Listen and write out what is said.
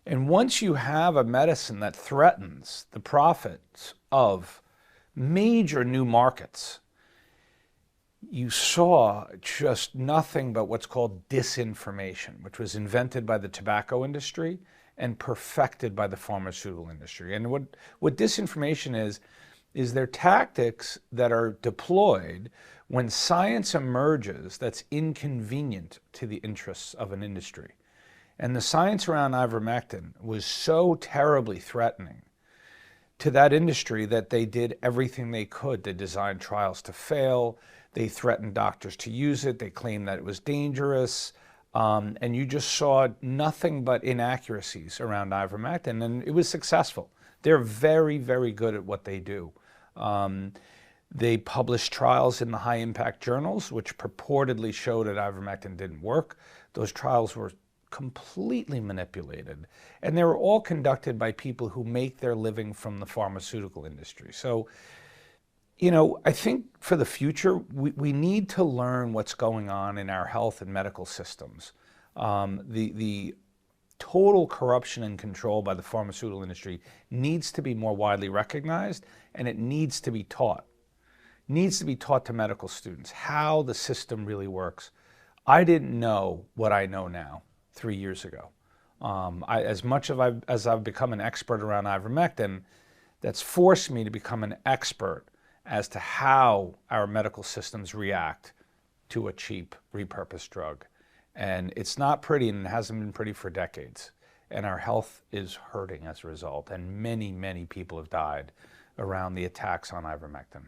And once you have a medicine that threatens the profits of major new markets, you saw just nothing but what's called disinformation, which was invented by the tobacco industry and perfected by the pharmaceutical industry. And what disinformation is they're tactics that are deployed when science emerges that's inconvenient to the interests of an industry. And the science around ivermectin was so terribly threatening to that industry that they did everything they could to design trials to fail. They threatened doctors to use it. They claimed that it was dangerous. And you just saw nothing but inaccuracies around ivermectin, and it was successful. They're very, very good at what they do. They published trials in the high-impact journals, which purportedly showed that ivermectin didn't work. Those trials were completely manipulated, and they were all conducted by people who make their living from the pharmaceutical industry. So, you know, I think for the future, we need to learn what's going on in our health and medical systems. The total corruption and control by the pharmaceutical industry needs to be more widely recognized, and it needs to be taught. It needs to be taught to medical students how the system really works. I didn't know what I know now 3 years ago. As much as I've become an expert around ivermectin, that's forced me to become an expert as to how our medical systems react to a cheap repurposed drug. And it's not pretty, and it hasn't been pretty for decades. And our health is hurting as a result. And many, many people have died around the attacks on ivermectin.